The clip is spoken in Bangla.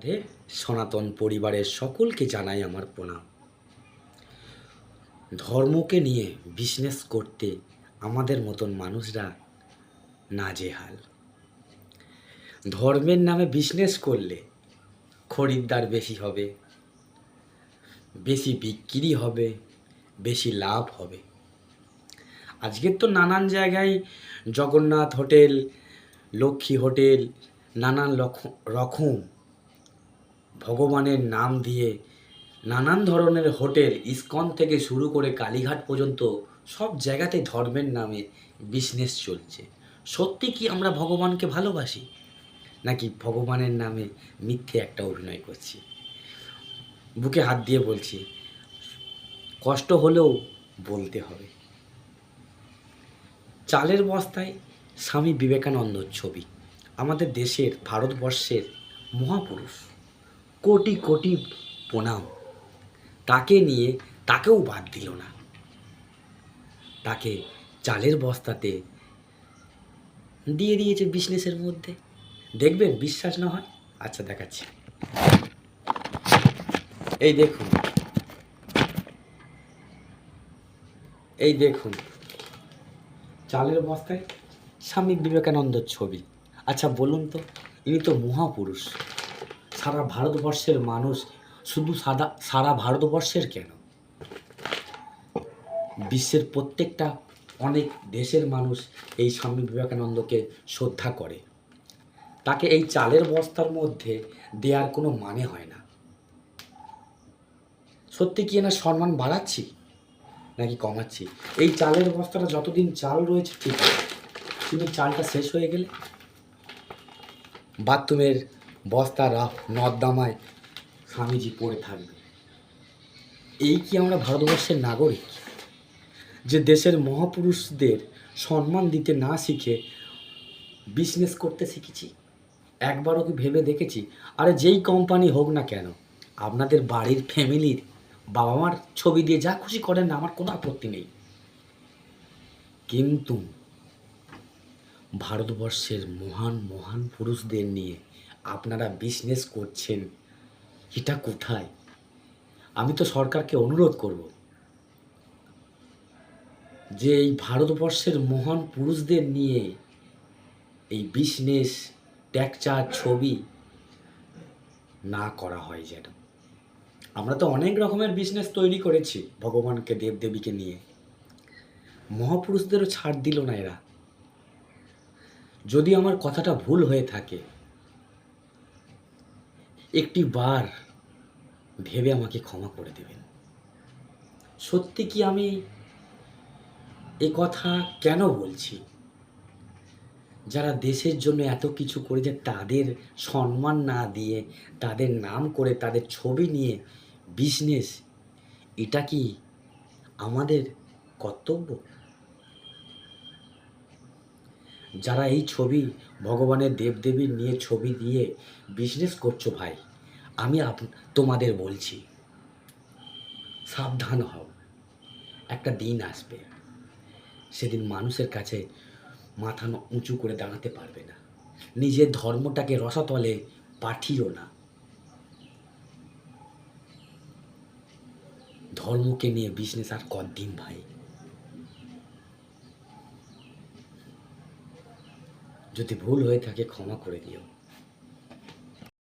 রাধে। সনাতন পরিবারের সকলকে জানাই আমার প্রণাম। ধর্মকে নিয়ে বিজনেস করতে আমাদের মতন মানুষরা নাজেহাল। ধর্মের নামে বিজনেস করলে খরিদ্দার বেশি হবে, বেশি বিক্রি হবে, বেশি লাভ হবে। আজকের তো নানান জায়গায় জগন্নাথ হোটেল, লক্ষ্মী হোটেল, নানান রকম ভগবানের নাম দিয়ে নানান ধরনের হোটেল, ইস্কন থেকে শুরু করে কালীঘাট পর্যন্ত সব জায়গাতে ধর্মের নামে বিজনেস চলছে। সত্যি কি আমরা ভগবানকে ভালোবাসি, নাকি ভগবানের নামে মিথ্যে একটা অভিনয় করছি? বুকে হাত দিয়ে বলছি, কষ্ট হলেও বলতে হবে। চালের বস্তায় স্বামী বিবেকানন্দর ছবি। আমাদের দেশের, ভারতবর্ষের মহাপুরুষ, কোটি কোটি প্রণাম। তাকে নিয়ে তাকেও বাদ দিল না, তাকে চালের বস্তাতে দিয়ে দিয়েছে বিজনেসের মধ্যে। দেখবেন, বিশ্বাস না হয়, আচ্ছা দেখাচ্ছি। এই দেখুন, এই দেখুন, চালের বস্তায় স্বামী বিবেকানন্দর ছবি। আচ্ছা বলুন তো, ইনি তো মহাপুরুষ। সারা ভারতবর্ষের মানুষ, শুধু সারা ভারতবর্ষের কেন, বিশ্বের প্রত্যেকটা অনেক দেশের মানুষ এই স্বামী বিবেকানন্দকে শ্রদ্ধা করে। তাকে এই চালের বস্তার মধ্যে দেওয়ার কোনো মানে হয় না। সত্যি কি এনার সম্মান বাড়াচ্ছি নাকি কমাচ্ছি? এই চালের বস্তাটা যতদিন চাল রয়েছে ঠিক আছে, কিন্তু চালটা শেষ হয়ে গেলে বাথরুমের বস্তা নর্দমায় স্বামীজি পড়ে থাকবে। এই কি আমরা ভারতবর্ষের নাগরিক, যে দেশের মহাপুরুষদের সম্মান দিতে না শিখে বিজনেস করতে শিখেছি? একবারও কি ভেবে দেখেছি? আরে যেই কোম্পানি হোক না কেন, আপনাদের বাড়ির ফ্যামিলির বাবা মার ছবি দিয়ে যা খুশি করেন না, আমার কোনো আপত্তি নেই, কিন্তু ভারতবর্ষের মহান মহান পুরুষদের নিয়ে আপনারা বিজনেস করছেন, এটা কোথায়? আমি তো সরকারকে অনুরোধ করব যে এই ভারতবর্ষের মহান পুরুষদের নিয়ে এই বিজনেস, টেকচার, ছবি না করা হয় যেন। আমরা তো অনেক রকমের বিজনেস তৈরি করেছি ভগবানকে, দেবদেবীকে নিয়ে। মহাপুরুষদেরও ছাড় দিল না এরা। যদি আমার কথাটা ভুল হয়ে থাকে, একটি বার ভেবে আমাকে ক্ষমা করে দেবেন। সত্যি কি আমি এ কথা কেন বলছি? যারা দেশের জন্য এত কিছু করেছে তাদের সম্মান না দিয়ে, তাদের নাম করে, তাদের ছবি নিয়ে বিজনেস, এটা কি আমাদের কর্তব্য? যারা এই ছবি, ভগবানের দেবদেবীর নিয়ে ছবি দিয়ে বিজনেস করছো ভাই, আমি তোমাদের বলছি, সাবধান হও। একটা দিন আসবে, সেদিন মানুষের কাছে মাথা উঁচু করে দাঁড়াতে পারবে না। নিজের ধর্মটাকে রসাতলে পাঠিও না। ধর্মকে নিয়ে বিজনেস আর কতদিন ভাই? যদি ভুল হয়ে থাকে ক্ষমা করে দিও।